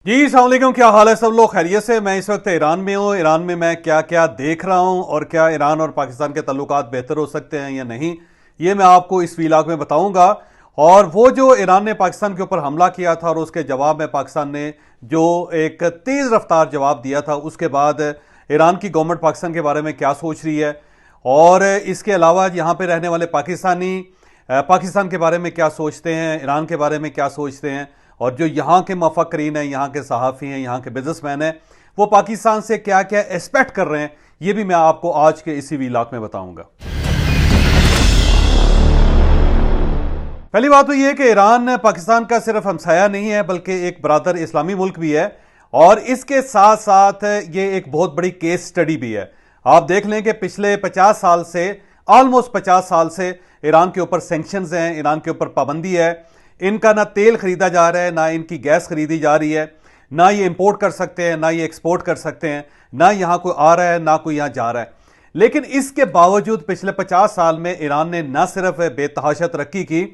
جی السلام علیکم، کیا حال ہے سب لوگ؟ خیریت سے؟ میں اس وقت ایران میں ہوں۔ ایران میں میں کیا کیا دیکھ رہا ہوں اور کیا ایران اور پاکستان کے تعلقات بہتر ہو سکتے ہیں یا نہیں، یہ میں آپ کو اس ویلاگ میں بتاؤں گا۔ اور وہ جو ایران نے پاکستان کے اوپر حملہ کیا تھا اور اس کے جواب میں پاکستان نے جو ایک تیز رفتار جواب دیا تھا، اس کے بعد ایران کی گورنمنٹ پاکستان کے بارے میں کیا سوچ رہی ہے، اور اس کے علاوہ یہاں پہ رہنے والے پاکستانی پاکستان کے بارے میں کیا سوچتے ہیں، ایران کے بارے میں کیا سوچتے ہیں، اور جو یہاں کے مفکرین ہیں، یہاں کے صحافی ہیں، یہاں کے بزنس مین ہیں، وہ پاکستان سے کیا کیا ایکسپیکٹ کر رہے ہیں، یہ بھی میں آپ کو آج کے اسی ویلاگ میں بتاؤں گا۔ پہلی بات تو یہ ہے کہ ایران پاکستان کا صرف ہمسایہ نہیں ہے، بلکہ ایک برادر اسلامی ملک بھی ہے، اور اس کے ساتھ ساتھ یہ ایک بہت بڑی کیس سٹڈی بھی ہے۔ آپ دیکھ لیں کہ پچھلے 50 سال سے آلموسٹ 50 سال سے ایران کے اوپر سینکشنز ہیں، ایران کے اوپر پابندی ہے۔ ان کا نہ تیل خریدا جا رہا ہے، نہ ان کی گیس خریدی جا رہی ہے، نہ یہ امپورٹ کر سکتے ہیں، نہ یہ ایکسپورٹ کر سکتے ہیں، نہ یہاں کوئی آ رہا ہے، نہ کوئی یہاں جا رہا ہے۔ لیکن اس کے باوجود پچھلے 50 سال میں ایران نے نہ صرف بے تحاشا ترقی کی،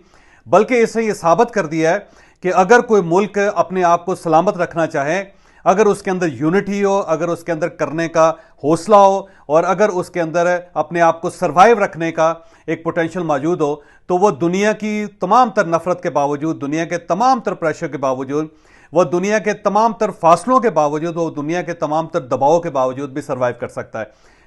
بلکہ اس نے یہ ثابت کر دیا ہے کہ اگر کوئی ملک اپنے آپ کو سلامت رکھنا چاہے، اگر اس کے اندر یونٹی ہو، اگر اس کے اندر کرنے کا حوصلہ ہو، اور اگر اس کے اندر اپنے آپ کو سروائیو رکھنے کا ایک پوٹینشل موجود ہو، تو وہ دنیا کی تمام تر نفرت کے باوجود، دنیا کے تمام تر پریشر کے باوجود، وہ دنیا کے تمام تر فاصلوں کے باوجود، وہ دنیا کے تمام تر دباؤ کے باوجود بھی سروائیو کر سکتا ہے۔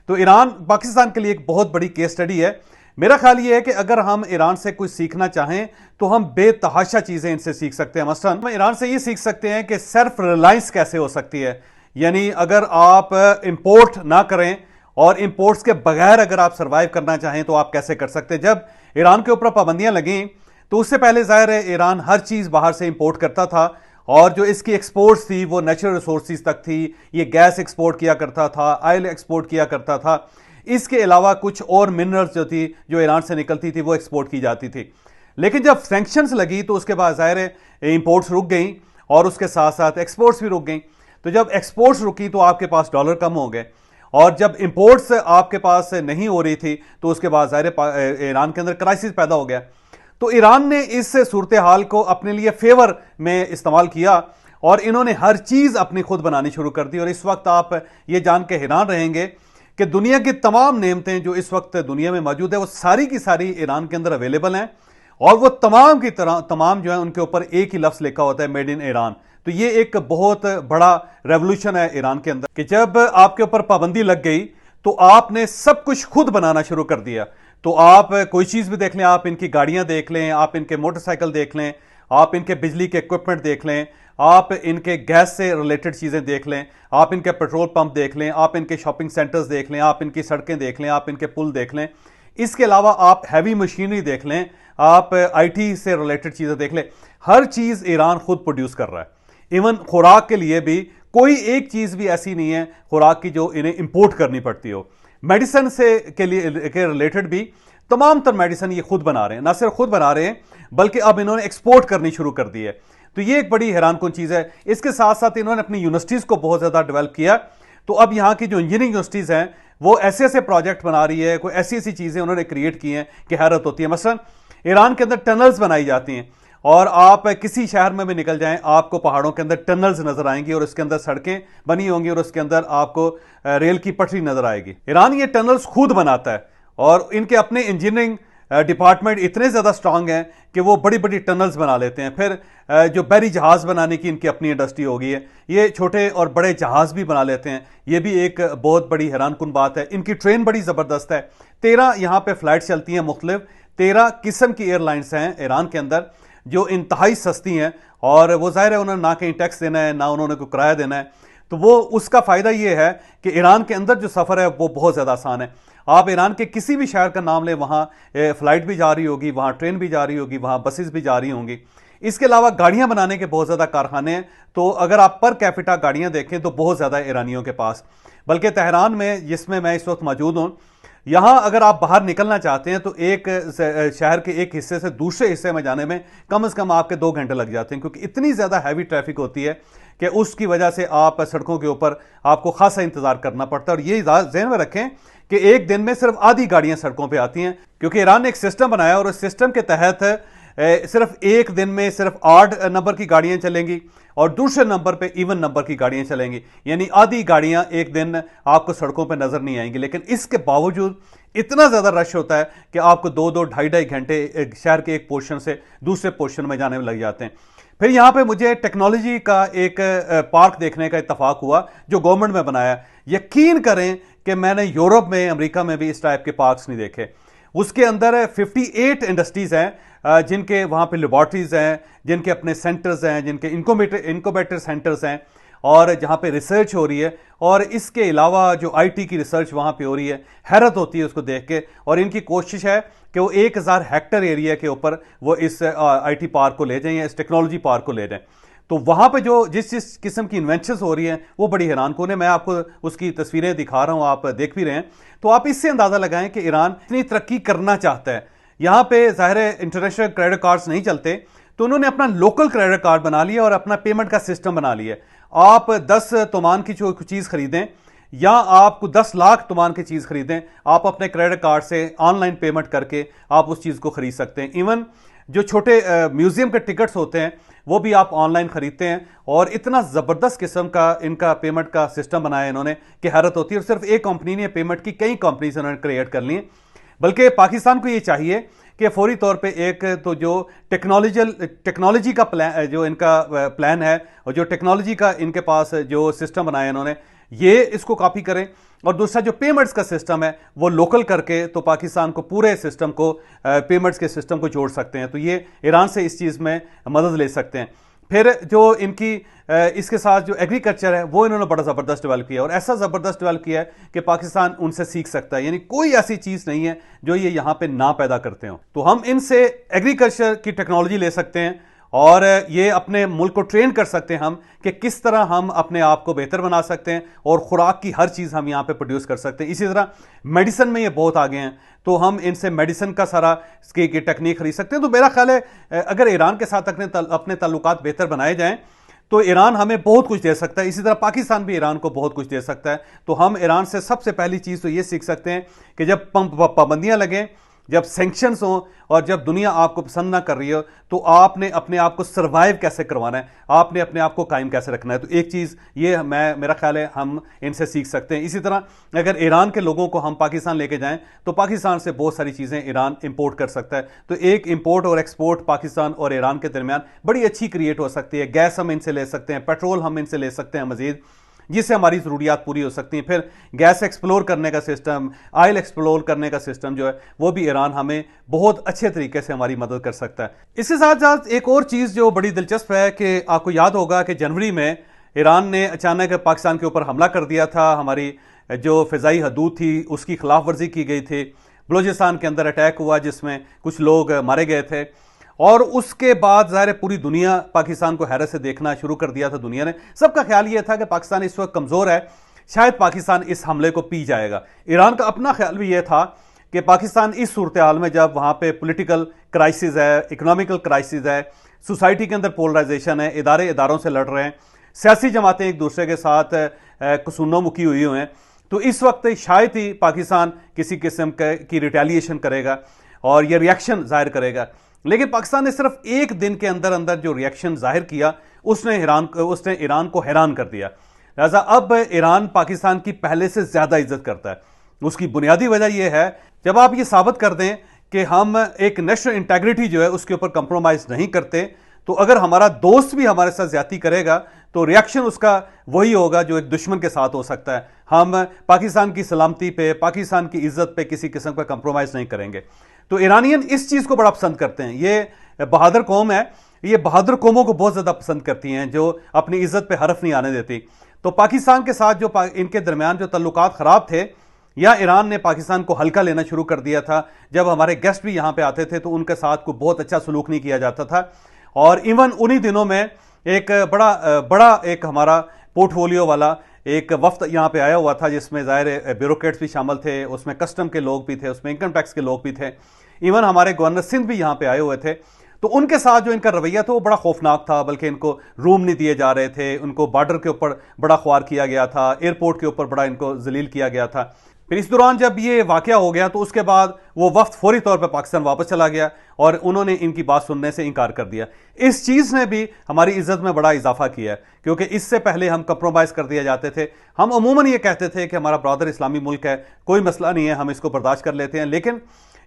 تو ایران پاکستان کے لیے ایک بہت بڑی کیس سٹڈی ہے۔ میرا خیال یہ ہے کہ اگر ہم ایران سے کوئی سیکھنا چاہیں تو ہم بے تحاشا چیزیں ان سے سیکھ سکتے ہیں۔ مثلا ہم ایران سے یہ سیکھ سکتے ہیں کہ سیلف ریلائنس کیسے ہو سکتی ہے، یعنی اگر آپ امپورٹ نہ کریں اور امپورٹس کے بغیر اگر آپ سروائیو کرنا چاہیں تو آپ کیسے کر سکتے ہیں۔ جب ایران کے اوپر پابندیاں لگیں تو اس سے پہلے ظاہر ہے ایران ہر چیز باہر سے امپورٹ کرتا تھا، اور جو اس کی ایکسپورٹس تھی وہ نیچرل ریسورسز تک تھی۔ یہ گیس ایکسپورٹ کیا کرتا تھا، آئل ایکسپورٹ کیا کرتا تھا، اس کے علاوہ کچھ اور منرلز جو تھی جو ایران سے نکلتی تھی وہ ایکسپورٹ کی جاتی تھی۔ لیکن جب سینکشنز لگی تو اس کے بعد ظاہر ہے امپورٹس رک گئیں، اور اس کے ساتھ ساتھ ایکسپورٹس بھی رک گئیں۔ تو جب ایکسپورٹس رکی تو آپ کے پاس ڈالر کم ہو گئے، اور جب امپورٹس آپ کے پاس نہیں ہو رہی تھی تو اس کے بعد ظاہر ایران کے اندر کرائسس پیدا ہو گیا۔ تو ایران نے اس صورتحال کو اپنے لیے فیور میں استعمال کیا، اور انہوں نے ہر چیز اپنی خود بنانی شروع کر دی۔ اور اس وقت آپ یہ جان کے حیران رہیں گے کہ دنیا کی تمام نعمتیں جو اس وقت دنیا میں موجود ہیں وہ ساری کی ساری ایران کے اندر اویلیبل ہیں، اور وہ تمام کی تمام جو ہیں ان کے اوپر ایک ہی لفظ لکھا ہوتا ہے، میڈ ان ایران۔ تو یہ ایک بہت بڑا ریولوشن ہے ایران کے اندر کہ جب آپ کے اوپر پابندی لگ گئی تو آپ نے سب کچھ خود بنانا شروع کر دیا۔ تو آپ کوئی چیز بھی دیکھ لیں، آپ ان کی گاڑیاں دیکھ لیں، آپ ان کے موٹر سائیکل دیکھ لیں، آپ ان کے بجلی کے اکوپمنٹ دیکھ لیں، آپ ان کے گیس سے ریلیٹڈ چیزیں دیکھ لیں، آپ ان کے پیٹرول پمپ دیکھ لیں، آپ ان کے شاپنگ سینٹرز دیکھ لیں، آپ ان کی سڑکیں دیکھ لیں، آپ ان کے پل دیکھ لیں۔ اس کے علاوہ آپ ہیوی مشینری دیکھ لیں، آپ آئی ٹی سے ریلیٹڈ چیزیں دیکھ لیں۔ ہر چیز ایران خود پروڈیوس کر رہا ہے۔ ایون خوراک کے لیے بھی کوئی ایک چیز بھی ایسی نہیں ہے خوراک کی جو انہیں امپورٹ کرنی پڑتی ہو۔ میڈیسن سے کے ریلیٹڈ بھی تمام تر میڈیسن یہ خود بنا رہے ہیں، نہ صرف خود بنا رہے ہیں بلکہ اب انہوں نے ایکسپورٹ کرنی شروع کر دی ہے۔ تو یہ ایک بڑی حیران کن چیز ہے۔ اس کے ساتھ ساتھ انہوں نے اپنی یونیورسٹیز کو بہت زیادہ ڈیولپ کیا۔ تو اب یہاں کی جو انجینئرنگ یونیورسٹیز ہیں وہ ایسے ایسے پروجیکٹ بنا رہی ہے، کوئی ایسی ایسی چیزیں انہوں نے کریٹ کی ہیں کہ حیرت ہوتی ہے۔ مثلا ایران کے اندر ٹنلز بنائی جاتی ہیں، اور آپ کسی شہر میں بھی نکل جائیں آپ کو پہاڑوں کے اندر ٹنلز نظر آئیں گی، اور اس کے اندر سڑکیں بنی ہوں گی، اور اس کے اندر آپ کو ریل کی پٹری نظر آئے گی۔ ایران یہ ٹنلز خود بناتا ہے، اور ان کے اپنے انجینئرنگ ڈپارٹمنٹ اتنے زیادہ سٹرانگ ہیں کہ وہ بڑی بڑی ٹنلز بنا لیتے ہیں۔ پھر جو بحری جہاز بنانے کی ان کی اپنی انڈسٹری ہو گئی ہے، یہ چھوٹے اور بڑے جہاز بھی بنا لیتے ہیں۔ یہ بھی ایک بہت بڑی حیران کن بات ہے۔ ان کی ٹرین بڑی زبردست ہے، 13 یہاں پہ فلائٹ چلتی ہیں مختلف، 13 قسم کی ایئر لائنس ہیں ایران کے اندر جو انتہائی سستی ہیں، اور وہ ظاہر ہے انہوں نے نہ کہیں ٹیکس دینا ہے، نہ انہوں نے کوئی کرایہ دینا ہے۔ تو وہ اس کا فائدہ یہ ہے کہ ایران کے اندر جو سفر ہے وہ بہت زیادہ آسان ہے۔ آپ ایران کے کسی بھی شہر کا نام لیں، وہاں فلائٹ بھی جا رہی ہوگی، وہاں ٹرین بھی جا رہی ہوگی، وہاں بسز بھی جا رہی ہوں گی۔ اس کے علاوہ گاڑیاں بنانے کے بہت زیادہ کارخانے ہیں۔ تو اگر آپ پر کیپٹا گاڑیاں دیکھیں تو بہت زیادہ ایرانیوں کے پاس، بلکہ تہران میں جس میں اس وقت موجود ہوں، یہاں اگر آپ باہر نکلنا چاہتے ہیں تو ایک شہر کے ایک حصے سے دوسرے حصے میں جانے میں کم از کم آپ کے 2 گھنٹے لگ جاتے ہیں، کیونکہ اتنی زیادہ ہیوی ٹریفک ہوتی ہے کہ اس کی وجہ سے آپ سڑکوں کے اوپر آپ کو خاصا انتظار کرنا پڑتا ہے۔ اور یہ ذہن میں رکھیں کہ ایک دن میں صرف آدھی گاڑیاں سڑکوں پہ آتی ہیں، کیونکہ ایران نے ایک سسٹم بنایا، اور اس سسٹم کے تحت صرف ایک دن میں صرف 8 نمبر کی گاڑیاں چلیں گی اور دوسرے نمبر پہ ایون نمبر کی گاڑیاں چلیں گی، یعنی آدھی گاڑیاں ایک دن آپ کو سڑکوں پہ نظر نہیں آئیں گی، لیکن اس کے باوجود اتنا زیادہ رش ہوتا ہے کہ آپ کو 2 2.5 گھنٹے شہر کے ایک پورشن سے دوسرے پورشن میں جانے میں لگ جاتے ہیں۔ پھر یہاں پہ مجھے ٹیکنالوجی کا ایک پارک دیکھنے کا اتفاق ہوا جو گورنمنٹ میں بنایا۔ یقین کریں کہ میں نے یورپ میں، امریکہ میں بھی اس ٹائپ کے پارکس نہیں دیکھے۔ اس کے اندر 58 انڈسٹریز ہیں جن کے وہاں پہ لیبارٹریز ہیں، جن کے اپنے سینٹرز ہیں، جن کے انکوبیٹر سینٹرز ہیں، اور جہاں پہ ریسرچ ہو رہی ہے، اور اس کے علاوہ جو آئی ٹی کی ریسرچ وہاں پہ ہو رہی ہے، حیرت ہوتی ہے اس کو دیکھ کے۔ اور ان کی کوشش ہے کہ وہ 1000 ہیکٹر ایریا کے اوپر وہ اس آئی ٹی پارک کو لے جائیں یا اس ٹیکنالوجی پارک کو لے جائیں۔ تو وہاں پہ جو جس قسم کی انوینشنز ہو رہی ہیں وہ بڑی حیران کن ہے۔ میں آپ کو اس کی تصویریں دکھا رہا ہوں، آپ دیکھ بھی رہے ہیں، تو آپ اس سے اندازہ لگائیں کہ ایران اتنی ترقی کرنا چاہتا ہے۔ یہاں پہ ظاہر ہے انٹرنیشنل کریڈٹ کارڈز نہیں چلتے، تو انہوں نے اپنا لوکل کریڈٹ کارڈ بنا لیا اور اپنا پیمنٹ کا سسٹم بنا لیا۔ آپ 10 تومان کی جو چیز خریدیں یا آپ کو 10 لاکھ تومان کی چیز خریدیں، آپ اپنے کریڈٹ کارڈ سے آن لائن پیمنٹ کر کے آپ اس چیز کو خرید سکتے ہیں۔ ایون جو چھوٹے میوزیم کے ٹکٹس ہوتے ہیں وہ بھی آپ آن لائن خریدتے ہیں، اور اتنا زبردست قسم کا ان کا پیمنٹ کا سسٹم بنایا انہوں نے کہ حیرت ہوتی ہے۔ اور صرف ایک کمپنی نے پیمنٹ کی، کئی کمپنیز انہوں نے کریٹ کر لی ہیں۔ بلکہ پاکستان کو یہ چاہیے کہ فوری طور پہ ایک تو جو ٹیکنالوجی کا جو ان کا پلان ہے، اور جو ٹیکنالوجی کا ان کے پاس جو سسٹم بنایا انہوں نے، یہ اس کو کاپی کریں، اور دوسرا جو پیمنٹس کا سسٹم ہے وہ لوکل کر کے تو پاکستان کو پورے سسٹم کو پیمنٹس کے سسٹم کو جوڑ سکتے ہیں۔ تو یہ ایران سے اس چیز میں مدد لے سکتے ہیں۔ پھر جو ان کی اس کے ساتھ جو ایگریکلچر ہے وہ انہوں نے بڑا زبردست ڈیولپ کیا، اور ایسا زبردست ڈیولپ کیا ہے کہ پاکستان ان سے سیکھ سکتا ہے، یعنی کوئی ایسی چیز نہیں ہے جو یہ یہاں پہ نہ پیدا کرتے ہوں۔ تو ہم ان سے ایگریکلچر کی ٹیکنالوجی لے سکتے ہیں، اور یہ اپنے ملک کو ٹرین کر سکتے ہیں ہم کہ کس طرح ہم اپنے آپ کو بہتر بنا سکتے ہیں، اور خوراک کی ہر چیز ہم یہاں پہ پروڈیوس کر سکتے ہیں۔ اسی طرح میڈیسن میں یہ بہت آگے ہیں، تو ہم ان سے میڈیسن کا سارا کی ٹیکنیک خرید سکتے ہیں۔ تو میرا خیال ہے اگر ایران کے ساتھ اپنے تعلقات بہتر بنائے جائیں تو ایران ہمیں بہت کچھ دے سکتا ہے، اسی طرح پاکستان بھی ایران کو بہت کچھ دے سکتا ہے۔ تو ہم ایران سے سب سے پہلی چیز تو یہ سیکھ سکتے ہیں کہ جب پابندیاں لگیں، جب سینکشنز ہوں، اور جب دنیا آپ کو پسند نہ کر رہی ہو، تو آپ نے اپنے آپ کو سروائیو کیسے کروانا ہے، آپ نے اپنے آپ کو قائم کیسے رکھنا ہے۔ تو ایک چیز یہ میرا خیال ہے ہم ان سے سیکھ سکتے ہیں۔ اسی طرح اگر ایران کے لوگوں کو ہم پاکستان لے کے جائیں تو پاکستان سے بہت ساری چیزیں ایران امپورٹ کر سکتا ہے۔ تو ایک امپورٹ اور ایکسپورٹ پاکستان اور ایران کے درمیان بڑی اچھی کریٹ ہو سکتی ہے۔ گیس ہم ان سے لے سکتے ہیں، پیٹرول ہم ان سے لے سکتے ہیں مزید، جس سے ہماری ضروریات پوری ہو سکتی ہیں۔ پھر گیس ایکسپلور کرنے کا سسٹم، آئل ایکسپلور کرنے کا سسٹم جو ہے وہ بھی ایران ہمیں بہت اچھے طریقے سے ہماری مدد کر سکتا ہے۔ اس کے ساتھ ساتھ ایک اور چیز جو بڑی دلچسپ ہے کہ آپ کو یاد ہوگا کہ جنوری میں ایران نے اچانک پاکستان کے اوپر حملہ کر دیا تھا، ہماری جو فضائی حدود تھی اس کی خلاف ورزی کی گئی تھی، بلوچستان کے اندر اٹیک ہوا جس میں کچھ لوگ مارے گئے تھے، اور اس کے بعد ظاہر پوری دنیا پاکستان کو حیرت سے دیکھنا شروع کر دیا تھا۔ دنیا نے، سب کا خیال یہ تھا کہ پاکستان اس وقت کمزور ہے، شاید پاکستان اس حملے کو پی جائے گا۔ ایران کا اپنا خیال بھی یہ تھا کہ پاکستان اس صورتحال میں جب وہاں پہ پولیٹیکل کرائسس ہے، اکنامیکل کرائسس ہے، سوسائٹی کے اندر پولرائزیشن ہے، اداروں سے لڑ رہے ہیں، سیاسی جماعتیں ایک دوسرے کے ساتھ کسونوں مکی ہوئی ہیں، تو اس وقت شاید ہی پاکستان کسی قسم کی ریٹیلیشن کرے گا اور یہ ریاکشن ظاہر کرے گا۔ لیکن پاکستان نے صرف ایک دن کے اندر جو ریاکشن ظاہر کیا اس نے ایران کو حیران کر دیا۔ لہٰذا اب ایران پاکستان کی پہلے سے زیادہ عزت کرتا ہے۔ اس کی بنیادی وجہ یہ ہے، جب آپ یہ ثابت کر دیں کہ ہم ایک نیشنل انٹیگریٹی جو ہے اس کے اوپر کمپرومائز نہیں کرتے، تو اگر ہمارا دوست بھی ہمارے ساتھ زیادتی کرے گا تو ریاکشن اس کا وہی ہوگا جو ایک دشمن کے ساتھ ہو سکتا ہے۔ ہم پاکستان کی سلامتی پہ، پاکستان کی عزت پہ کسی قسم کا کمپرومائز نہیں کریں گے۔ تو ایرانین اس چیز کو بڑا پسند کرتے ہیں، یہ بہادر قوم ہے، یہ بہادر قوموں کو بہت زیادہ پسند کرتی ہیں جو اپنی عزت پہ حرف نہیں آنے دیتی۔ تو پاکستان کے ساتھ جو ان کے درمیان جو تعلقات خراب تھے، یا ایران نے پاکستان کو ہلکا لینا شروع کر دیا تھا، جب ہمارے گیسٹ بھی یہاں پہ آتے تھے تو ان کے ساتھ کوئی بہت اچھا سلوک نہیں کیا جاتا تھا۔ اور ایون انہی دنوں میں ایک بڑا ایک ہمارا پورٹ فولیو والا ایک وفد یہاں پہ آیا ہوا تھا، جس میں ظاہر بیوروکریٹس بھی شامل تھے، اس میں کسٹم کے لوگ بھی تھے، اس میں انکم ٹیکس کے لوگ بھی تھے، ایون ہمارے گورنر سندھ بھی یہاں پہ آئے ہوئے تھے۔ تو ان کے ساتھ جو ان کا رویہ تھا وہ بڑا خوفناک تھا، بلکہ ان کو روم نہیں دیے جا رہے تھے، ان کو بارڈر کے اوپر بڑا خوار کیا گیا تھا، ایئرپورٹ کے اوپر بڑا ان کو ذلیل کیا گیا تھا۔ پھر اس دوران جب یہ واقعہ ہو گیا تو اس کے بعد وہ وفد فوری طور پہ پاکستان واپس چلا گیا اور انہوں نے ان کی بات سننے سے انکار کر دیا. اس چیز نے بھی ہماری عزت میں بڑا اضافہ کیا ہے کیونکہ اس سے پہلے ہم کمپرومائز کر دیا جاتے تھے. ہم عموماً یہ کہتے تھے کہ ہمارا برادر اسلامی ملک ہے, کوئی مسئلہ نہیں ہے, ہم اس کو برداشت کر لیتے ہیں. لیکن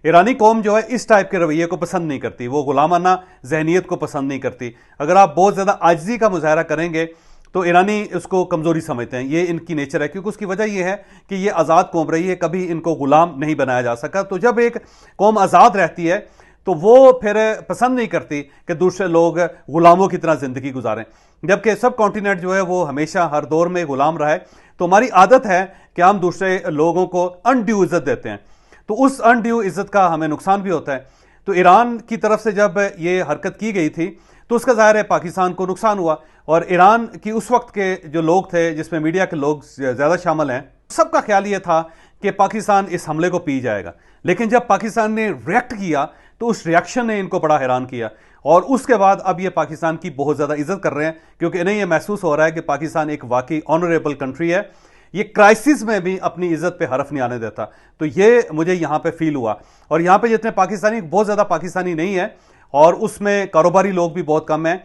ایرانی قوم جو ہے اس ٹائپ کے رویے کو پسند نہیں کرتی, وہ غلامانہ ذہنیت کو پسند نہیں کرتی. اگر آپ بہت زیادہ عاجزی کا مظاہرہ کریں گے تو ایرانی اس کو کمزوری سمجھتے ہیں. یہ ان کی نیچر ہے کیونکہ اس کی وجہ یہ ہے کہ یہ آزاد قوم رہی ہے, کبھی ان کو غلام نہیں بنایا جا سکا. تو جب ایک قوم آزاد رہتی ہے تو وہ پھر پسند نہیں کرتی کہ دوسرے لوگ غلاموں کی طرح زندگی گزاریں, جبکہ سب کانٹیننٹ جو ہے وہ ہمیشہ ہر دور میں غلام رہا ہے. تو ہماری عادت ہے کہ ہم دوسرے لوگوں کو انڈیو عزت دیتے ہیں, تو اس انڈیو عزت کا ہمیں نقصان بھی ہوتا ہے. تو ایران کی طرف سے جب یہ حرکت کی گئی تھی تو اس کا ظاہر ہے پاکستان کو نقصان ہوا, اور ایران کی اس وقت کے جو لوگ تھے جس میں میڈیا کے لوگ زیادہ شامل ہیں, سب کا خیال یہ تھا کہ پاکستان اس حملے کو پی جائے گا. لیکن جب پاکستان نے ریئیکٹ کیا تو اس ریئیکشن نے ان کو بڑا حیران کیا, اور اس کے بعد اب یہ پاکستان کی بہت زیادہ عزت کر رہے ہیں کیونکہ انہیں یہ محسوس ہو رہا ہے کہ پاکستان ایک واقعی آنریبل کنٹری ہے, یہ کرائسس میں بھی اپنی عزت پہ حرف نہیں آنے دیتا. تو یہ مجھے یہاں پہ فیل ہوا, اور یہاں پہ جتنے پاکستانی, بہت زیادہ پاکستانی نہیں ہے اور اس میں کاروباری لوگ بھی بہت کم ہیں,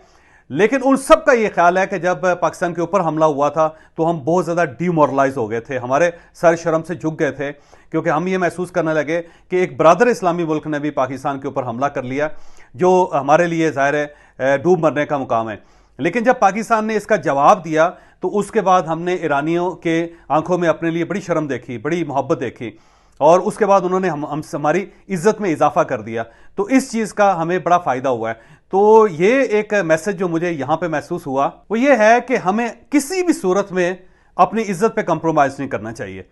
لیکن ان سب کا یہ خیال ہے کہ جب پاکستان کے اوپر حملہ ہوا تھا تو ہم بہت زیادہ ڈی مورلائز ہو گئے تھے, ہمارے سر شرم سے جھک گئے تھے کیونکہ ہم یہ محسوس کرنے لگے کہ ایک برادر اسلامی ملک نے بھی پاکستان کے اوپر حملہ کر لیا, جو ہمارے لیے ظاہر ہے ڈوب مرنے کا مقام ہے. لیکن جب پاکستان نے اس کا جواب دیا تو اس کے بعد ہم نے ایرانیوں کے آنکھوں میں اپنے لیے بڑی شرم دیکھی, بڑی محبت دیکھی, اور اس کے بعد انہوں نے ہماری عزت میں اضافہ کر دیا. تو اس چیز کا ہمیں بڑا فائدہ ہوا ہے. تو یہ ایک میسج جو مجھے یہاں پہ محسوس ہوا وہ یہ ہے کہ ہمیں کسی بھی صورت میں اپنی عزت پہ کمپرومائز نہیں کرنا چاہیے,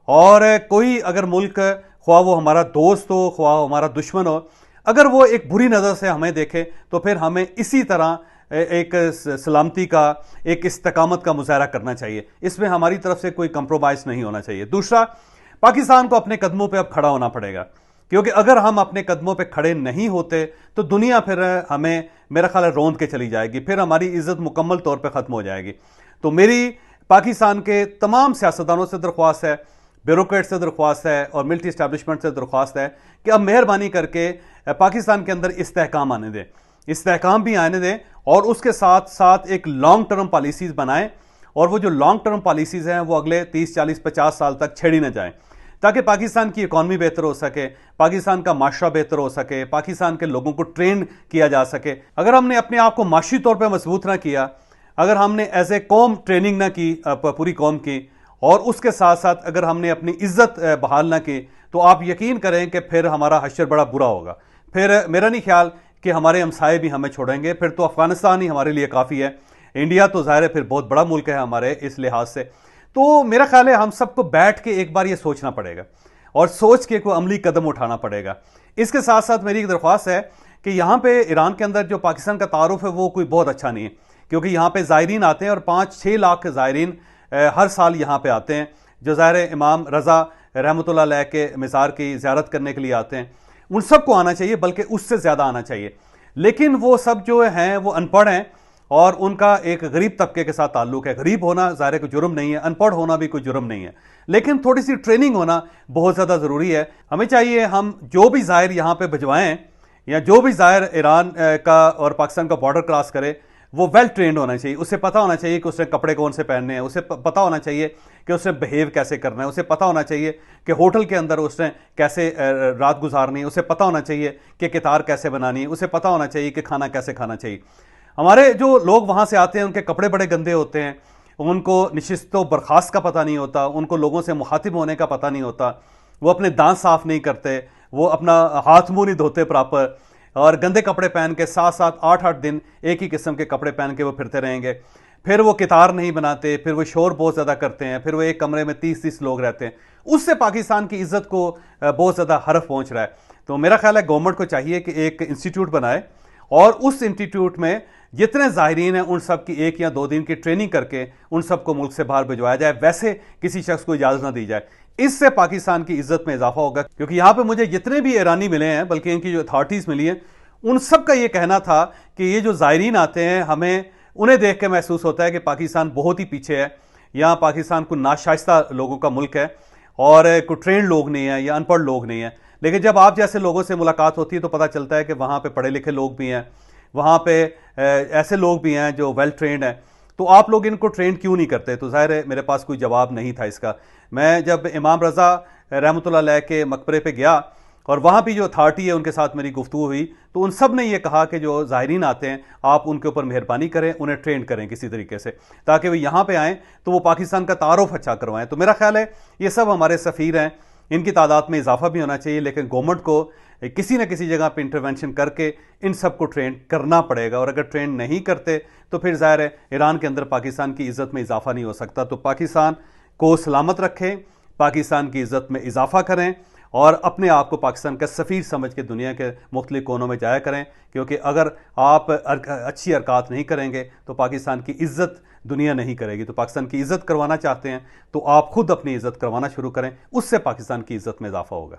اور کوئی اگر ملک, خواہ وہ ہمارا دوست ہو خواہ ہمارا دشمن ہو, اگر وہ ایک بری نظر سے ہمیں دیکھے تو پھر ہمیں اسی طرح ایک سلامتی کا, ایک استقامت کا مظاہرہ کرنا چاہیے. اس میں ہماری طرف سے کوئی کمپرومائز نہیں ہونا چاہیے. دوسرا, پاکستان کو اپنے قدموں پہ اب کھڑا ہونا پڑے گا, کیونکہ اگر ہم اپنے قدموں پہ کھڑے نہیں ہوتے تو دنیا پھر ہمیں میرا خیال ہے روند کے چلی جائے گی, پھر ہماری عزت مکمل طور پہ ختم ہو جائے گی. تو میری پاکستان کے تمام سیاستدانوں سے درخواست ہے, بیوروکریٹ سے درخواست ہے اور ملٹری اسٹیبلشمنٹ سے درخواست ہے کہ اب مہربانی کر کے پاکستان کے اندر استحکام آنے دیں, استحکام بھی آنے دیں, اور اس کے ساتھ ساتھ ایک لانگ ٹرم پالیسیز بنائیں, اور وہ جو لانگ ٹرم پالیسیز ہیں وہ اگلے 30 40 50 سال تک چھیڑی نہ جائیں, تاکہ پاکستان کی اکانومی بہتر ہو سکے, پاکستان کا معاشرہ بہتر ہو سکے, پاکستان کے لوگوں کو ٹرین کیا جا سکے. اگر ہم نے اپنے آپ کو معاشی طور پہ مضبوط نہ کیا, اگر ہم نے ایز اے قوم ٹریننگ نہ کی پوری قوم کی, اور اس کے ساتھ ساتھ اگر ہم نے اپنی عزت بحال نہ کی, تو آپ یقین کریں کہ پھر ہمارا حشر بڑا برا ہوگا. پھر میرا نہیں خیال کہ ہمارے ہمسائے بھی ہمیں چھوڑیں گے, پھر تو افغانستان ہی ہمارے لیے کافی ہے. انڈیا تو ظاہر ہے پھر بہت بڑا ملک ہے ہمارے اس لحاظ سے. تو میرا خیال ہے ہم سب کو بیٹھ کے ایک بار یہ سوچنا پڑے گا, اور سوچ کے کوئی عملی قدم اٹھانا پڑے گا. اس کے ساتھ ساتھ میری ایک درخواست ہے کہ یہاں پہ ایران کے اندر جو پاکستان کا تعارف ہے وہ کوئی بہت اچھا نہیں ہے, کیونکہ یہاں پہ زائرین آتے ہیں اور 5-6 لاکھ زائرین ہر سال یہاں پہ آتے ہیں, جو ظاہر ہے امام رضا رحمۃ اللہ علیہ کے مزار کی زیارت کرنے کے لیے آتے ہیں. ان سب کو آنا چاہیے, بلکہ اس سے زیادہ آنا چاہیے. لیکن وہ سب جو ہیں وہ ان پڑھ ہیں, اور ان کا ایک غریب طبقے کے ساتھ تعلق ہے. غریب ہونا ظاہر کوئی جرم نہیں ہے, ان پڑھ ہونا بھی کوئی جرم نہیں ہے, لیکن تھوڑی سی ٹریننگ ہونا بہت زیادہ ضروری ہے. ہمیں چاہیے ہم جو بھی زائر یہاں پہ بھجوائیں, یا جو بھی زائر ایران کا اور پاکستان کا بارڈر کراس کرے, وہ ویل ٹرینڈ ہونا چاہیے. اسے پتہ ہونا چاہیے کہ اس نے کپڑے کون سے پہننے ہیں, اسے پتہ ہونا چاہیے کہ اس نے بہیو کیسے کرنا ہے, اسے پتہ ہونا چاہیے کہ ہوٹل کے اندر اس نے کیسے رات گزارنی ہے, اسے پتہ ہونا چاہیے کہ قطار کیسے بنانی ہے, اسے پتہ ہونا چاہیے کہ کھانا کیسے کھانا چاہیے. ہمارے جو لوگ وہاں سے آتے ہیں ان کے کپڑے بڑے گندے ہوتے ہیں, ان کو نشست و برخاست کا پتہ نہیں ہوتا, ان کو لوگوں سے مخاطب ہونے کا پتہ نہیں ہوتا, وہ اپنے دانت صاف نہیں کرتے, وہ اپنا ہاتھ منہ نہیں دھوتے پراپر, اور گندے کپڑے پہن کے 7-7 8-8 دن ایک ہی قسم کے کپڑے پہن کے وہ پھرتے رہیں گے. پھر وہ قطار نہیں بناتے, پھر وہ شور بہت زیادہ کرتے ہیں, پھر وہ ایک کمرے میں 30-30 لوگ رہتے ہیں. اس سے پاکستان کی عزت کو بہت زیادہ حرف پہنچ رہا ہے. تو میرا خیال ہے گورنمنٹ کو چاہیے کہ ایک انسٹیٹیوٹ بنائے, اور اس انسٹیٹیوٹ میں جتنے ظاہرین ہیں ان سب کی 1 یا 2 دن کی ٹریننگ کر کے ان سب کو ملک سے باہر بھجوایا جائے. ویسے کسی شخص کو اجازت نہ دی جائے. اس سے پاکستان کی عزت میں اضافہ ہوگا, کیونکہ یہاں پہ مجھے جتنے بھی ایرانی ملے ہیں, بلکہ ان کی جو اتھارٹیز ملی ہیں, ان سب کا یہ کہنا تھا کہ یہ جو زائرین آتے ہیں ہمیں انہیں دیکھ کے محسوس ہوتا ہے کہ پاکستان بہت ہی پیچھے ہے, یہاں پاکستان کو ناشائستہ لوگوں کا ملک ہے, اور کوئی ٹرینڈ لوگ نہیں ہیں یا ان پڑھ لوگ نہیں ہیں. لیکن جب آپ جیسے لوگوں سے ملاقات ہوتی ہے تو پتہ چلتا ہے کہ وہاں پہ پڑھے لکھے لوگ بھی ہیں, وہاں پہ ایسے لوگ بھی ہیں جو ویل ٹرینڈ ہیں. تو آپ لوگ ان کو ٹرینڈ کیوں نہیں کرتے؟ تو ظاہر ہے میرے پاس کوئی جواب نہیں تھا اس کا. میں جب امام رضا رحمۃ اللہ علیہ کے مقبرے پہ گیا اور وہاں بھی جو اتھارٹی ہے ان کے ساتھ میری گفتگو ہوئی, تو ان سب نے یہ کہا کہ جو زائرین آتے ہیں آپ ان کے اوپر مہربانی کریں, انہیں ٹرینڈ کریں کسی طریقے سے تاکہ وہ یہاں پہ آئیں تو وہ پاکستان کا تعارف اچھا کروائیں. تو میرا خیال ہے یہ سب ہمارے سفیر ہیں, ان کی تعداد میں اضافہ بھی ہونا چاہیے, لیکن گورنمنٹ کو کسی نہ کسی جگہ پہ انٹرونشن کر کے ان سب کو ٹرینڈ کرنا پڑے گا. اور اگر ٹرینڈ نہیں کرتے تو پھر ظاہر ہے ایران کے اندر پاکستان کی عزت میں اضافہ نہیں ہو سکتا. تو پاکستان کو سلامت رکھیں, پاکستان کی عزت میں اضافہ کریں اور اپنے آپ کو پاکستان کا سفیر سمجھ کے دنیا کے مختلف کونوں میں جایا کریں, کیونکہ اگر آپ اچھی حرکات نہیں کریں گے تو پاکستان کی عزت دنیا نہیں کرے گی. تو پاکستان کی عزت کروانا چاہتے ہیں تو آپ خود اپنی عزت کروانا شروع کریں, اس سے پاکستان کی عزت میں اضافہ ہوگا.